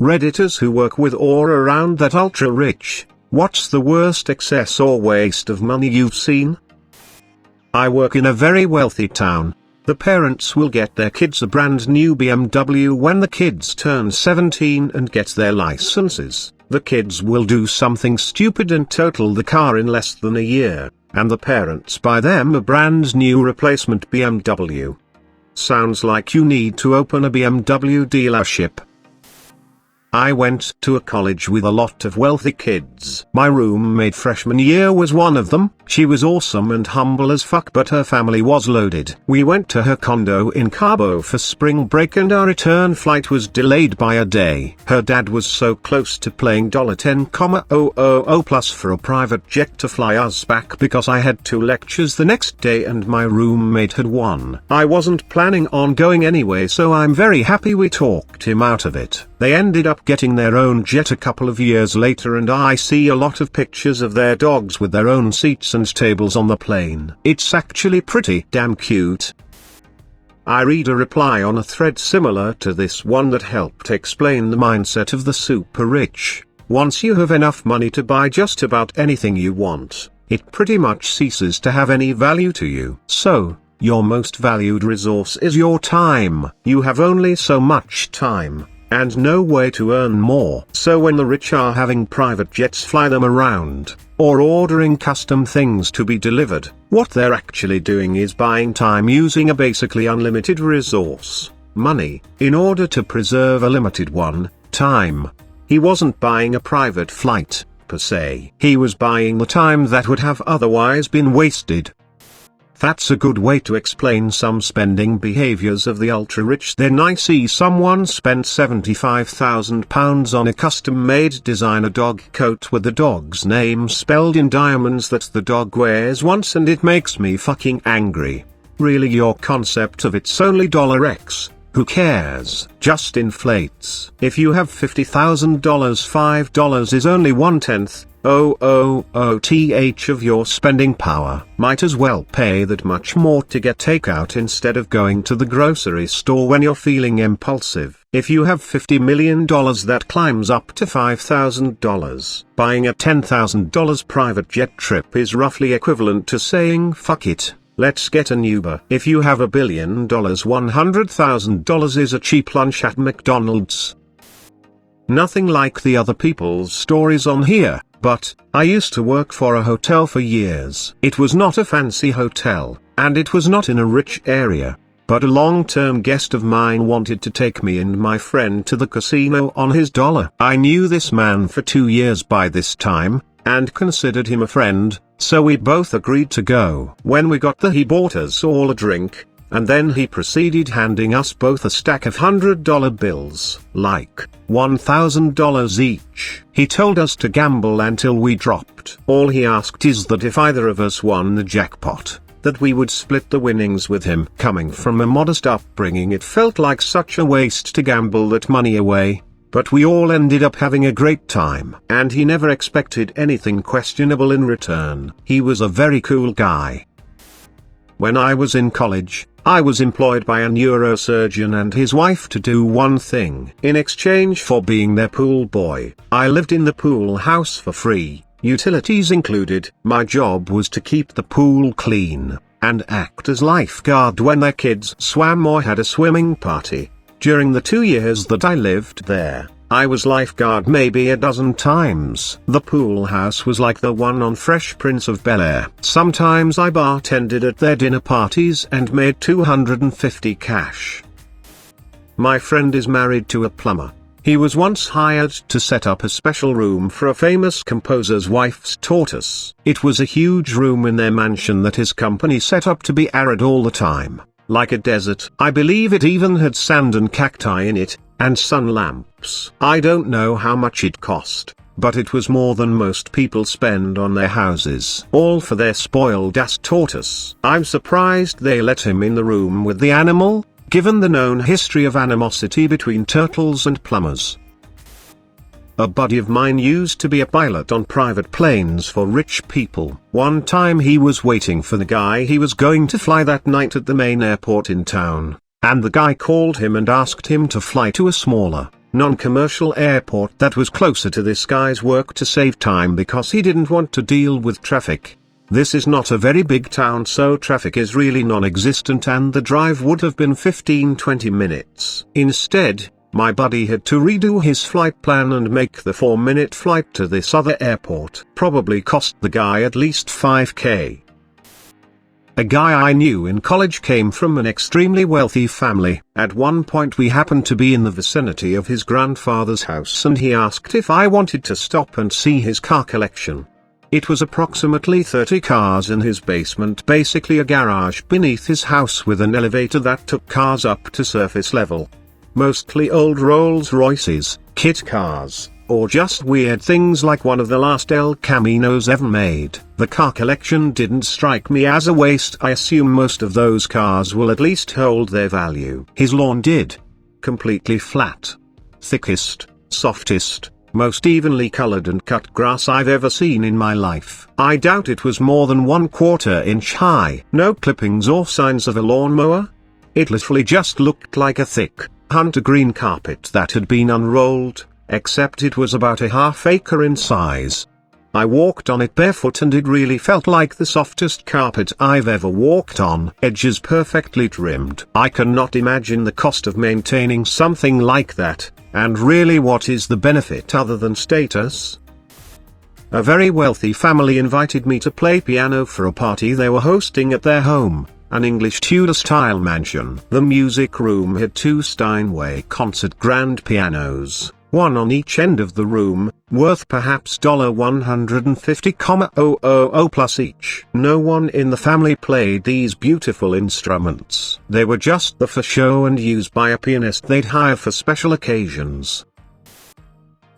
Redditors who work with or around that ultra-rich. What's the worst excess or waste of money you've seen? I work in a very wealthy town. The parents will get their kids a brand new BMW when the kids turn 17 and get their licenses. The kids will do something stupid and total the car in less than a year, and the parents buy them a brand new replacement BMW. Sounds like you need to open a BMW dealership. I went to a college with a lot of wealthy kids. My roommate freshman year was one of them. She was awesome and humble as fuck, but her family was loaded. We went to her condo in Cabo for spring break and our return flight was delayed by a day. Her dad was so close to playing $10,000 plus for a private jet to fly us back because I had 2 lectures the next day and my roommate had 1. I wasn't planning on going anyway, so I'm very happy we talked him out of it. They ended up getting their own jet a couple of years later and I see a lot of pictures of their dogs with their own seats and tables on the plane. It's actually pretty damn cute. I read a reply on a thread similar to this one that helped explain the mindset of the super rich. Once you have enough money to buy just about anything you want, it pretty much ceases to have any value to you. So, your most valued resource is your time. You have only so much time, and no way to earn more. So when the rich are having private jets fly them around, or ordering custom things to be delivered, what they're actually doing is buying time using a basically unlimited resource, money, in order to preserve a limited one, time. He wasn't buying a private flight, per se. He was buying the time that would have otherwise been wasted. That's a good way to explain some spending behaviors of the ultra-rich. Then I see someone spent £75,000 on a custom-made designer dog coat with the dog's name spelled in diamonds that the dog wears once, and it makes me fucking angry. Really, your concept of it's only $X, who cares, just inflates. If you have $50,000, $5 is only 1/10 of your spending power. Might as well pay that much more to get takeout instead of going to the grocery store when you're feeling impulsive. If you have $50 million, that climbs up to $5,000. Buying a $10,000 private jet trip is roughly equivalent to saying fuck it, let's get an Uber. If you have $1 billion, $100,000 is a cheap lunch at McDonald's. Nothing like the other people's stories on here, but I used to work for a hotel for years. It was not a fancy hotel, and it was not in a rich area, but a long-term guest of mine wanted to take me and my friend to the casino on his dollar. I knew this man for 2 years by this time, and considered him a friend, so we both agreed to go. When we got there, he bought us all a drink, and then he proceeded handing us both a stack of $100 bills, like $1,000 each. He told us to gamble until we dropped. All he asked is that if either of us won the jackpot, that we would split the winnings with him. Coming from a modest upbringing, it felt like such a waste to gamble that money away, but we all ended up having a great time. And he never expected anything questionable in return. He was a very cool guy. When I was in college, I was employed by a neurosurgeon and his wife to do one thing. In exchange for being their pool boy, I lived in the pool house for free, utilities included. My job was to keep the pool clean, and act as lifeguard when their kids swam or had a swimming party. During the 2 years that I lived there, I was lifeguard maybe a dozen times. The pool house was like the one on Fresh Prince of Bel-Air. Sometimes I bartended at their dinner parties and made $250 cash. My friend is married to a plumber. He was once hired to set up a special room for a famous composer's wife's tortoise. It was a huge room in their mansion that his company set up to be arid all the time, like a desert. I believe it even had sand and cacti in it, and sun lamps. I don't know how much it cost, but it was more than most people spend on their houses, all for their spoiled ass tortoise. I'm surprised they let him in the room with the animal, given the known history of animosity between turtles and plumbers. A buddy of mine used to be a pilot on private planes for rich people. One time he was waiting for the guy he was going to fly that night at the main airport in town, and the guy called him and asked him to fly to a smaller, non-commercial airport that was closer to this guy's work to save time because he didn't want to deal with traffic. This is not a very big town, so traffic is really non-existent, and the drive would have been 15-20 minutes. Instead, my buddy had to redo his flight plan and make the 4-minute flight to this other airport. Probably cost the guy at least $5K. A guy I knew in college came from an extremely wealthy family. At one point we happened to be in the vicinity of his grandfather's house, and he asked if I wanted to stop and see his car collection. It was approximately 30 cars in his basement, basically a garage beneath his house with an elevator that took cars up to surface level. Mostly old Rolls-Royces, kit cars, or just weird things like one of the last El Caminos ever made. The car collection didn't strike me as a waste. I assume most of those cars will at least hold their value. His lawn did. Completely flat. Thickest, softest, most evenly colored and cut grass I've ever seen in my life. I doubt it was more than 1/4 inch high. No clippings or signs of a lawnmower. It literally just looked like a thick, hunter green carpet that had been unrolled, except it was about a ½ acre in size. I walked on it barefoot and it really felt like the softest carpet I've ever walked on. Edges perfectly trimmed. I cannot imagine the cost of maintaining something like that, and really what is the benefit other than status? A very wealthy family invited me to play piano for a party they were hosting at their home, an English Tudor-style mansion. The music room had 2 Steinway concert grand pianos, one on each end of the room, worth perhaps $150,000 plus each. No one in the family played these beautiful instruments. They were just there for show and used by a pianist they'd hire for special occasions.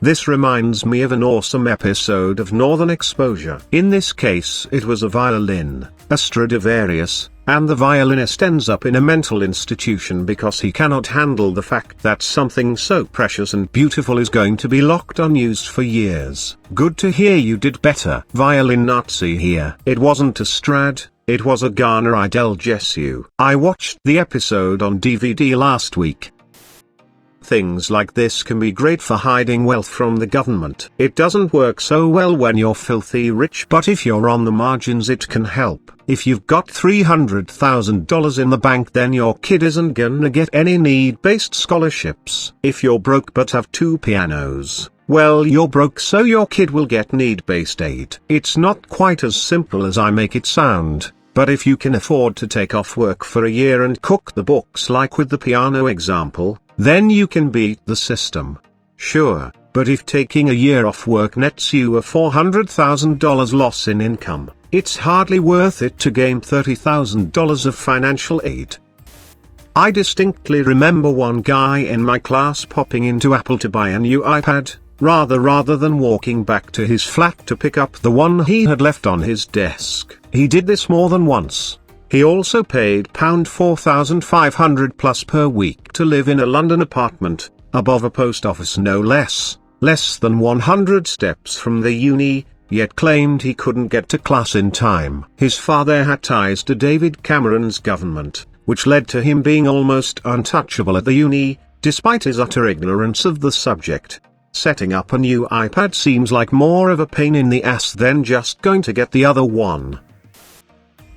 This reminds me of an awesome episode of Northern Exposure. In this case it was a violin, a Stradivarius, and the violinist ends up in a mental institution because he cannot handle the fact that something so precious and beautiful is going to be locked unused for years. Good to hear you did better. Violin Nazi here. It wasn't a Strad, it was a Garner Idel Jesu. I watched the episode on DVD last week. Things like this can be great for hiding wealth from the government. It doesn't work so well when you're filthy rich, but if you're on the margins it can help. If you've got $300,000 in the bank, then your kid isn't gonna get any need-based scholarships. If you're broke but have 2 pianos, well, you're broke, so your kid will get need-based aid. It's not quite as simple as I make it sound, but if you can afford to take off work for a year and cook the books like with the piano example, then you can beat the system. Sure, but if taking a year off work nets you a $400,000 loss in income, it's hardly worth it to gain $30,000 of financial aid. I distinctly remember one guy in my class popping into Apple to buy a new iPad, rather than walking back to his flat to pick up the one he had left on his desk. He did this more than once. He also paid £4,500 plus per week to live in a London apartment, above a post office no less than 100 steps from the uni, yet claimed he couldn't get to class in time. His father had ties to David Cameron's government, which led to him being almost untouchable at the uni, despite his utter ignorance of the subject. Setting up a new iPad seems like more of a pain in the ass than just going to get the other one.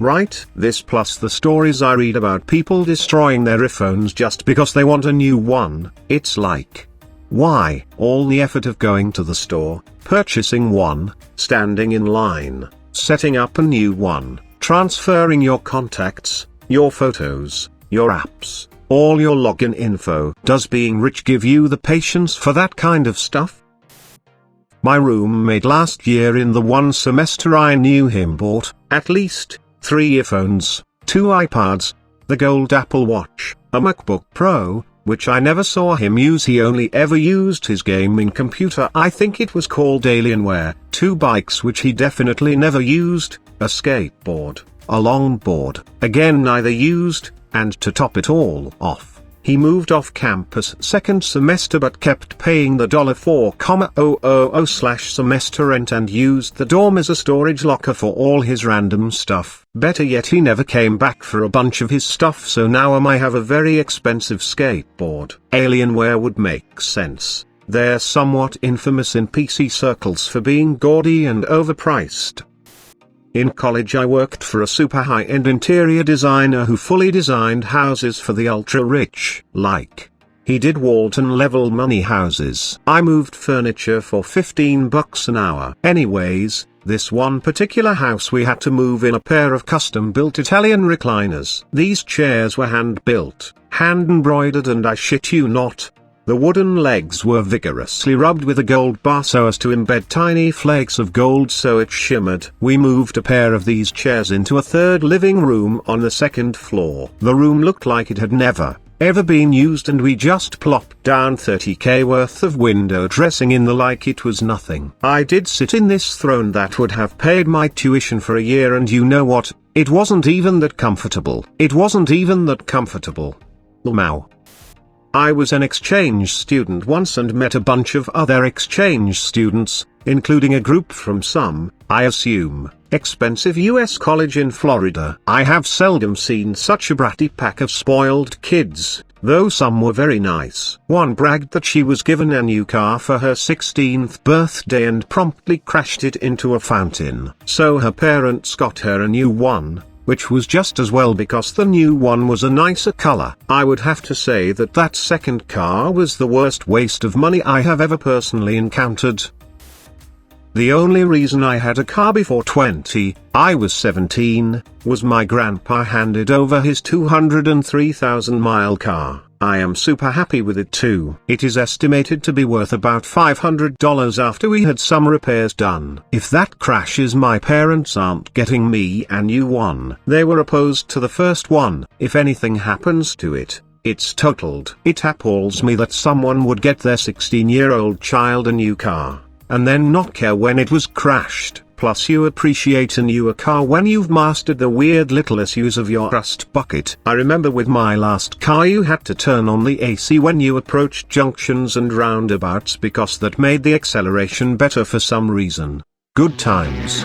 Right? This plus the stories I read about people destroying their iPhones just because they want a new one. It's like, why? All the effort of going to the store, purchasing one, standing in line, setting up a new one, transferring your contacts, your photos, your apps, all your login info. Does being rich give you the patience for that kind of stuff? My roommate last year in the one semester I knew him bought, at least, 3 earphones, 2 iPads, the gold Apple Watch, a MacBook Pro, which I never saw him use. He only ever used his gaming computer, I think it was called Alienware, 2 bikes which he definitely never used, a skateboard, a longboard, again neither used, and to top it all off, he moved off campus second semester but kept paying the $4,000/semester rent and used the dorm as a storage locker for all his random stuff. Better yet, he never came back for a bunch of his stuff, so now I have a very expensive skateboard. Alienware would make sense. They're somewhat infamous in PC circles for being gaudy and overpriced. In college I worked for a super high-end interior designer who fully designed houses for the ultra-rich. He did Walton-level money houses. I moved furniture for $15 an hour. Anyways, this one particular house we had to move in a pair of custom-built Italian recliners. These chairs were hand-built, hand-embroidered, and I shit you not, the wooden legs were vigorously rubbed with a gold bar so as to embed tiny flakes of gold so it shimmered. We moved a pair of these chairs into a third living room on the second floor. The room looked like it had never, ever been used, and we just plopped down $30K worth of window dressing in the like it was nothing. I did sit in this throne that would have paid my tuition for a year, and you know what? It wasn't even that comfortable. Lmao. I was an exchange student once and met a bunch of other exchange students, including a group from some, I assume, expensive US college in Florida. I have seldom seen such a bratty pack of spoiled kids, though some were very nice. One bragged that she was given a new car for her 16th birthday and promptly crashed it into a fountain. So her parents got her a new one, which was just as well because the new one was a nicer color. I would have to say that that second car was the worst waste of money I have ever personally encountered. The only reason I had a car before I was 17, was my grandpa handed over his 203,000-mile car. I am super happy with it too. It is estimated to be worth about $500 after we had some repairs done. If that crashes, my parents aren't getting me a new one. They were opposed to the first one. If anything happens to it, it's totaled. It appalls me that someone would get their 16-year-old child a new car, and then not care when it was crashed. Plus you appreciate a newer car when you've mastered the weird little issues of your rust bucket. I remember with my last car you had to turn on the AC when you approached junctions and roundabouts because that made the acceleration better for some reason. Good times.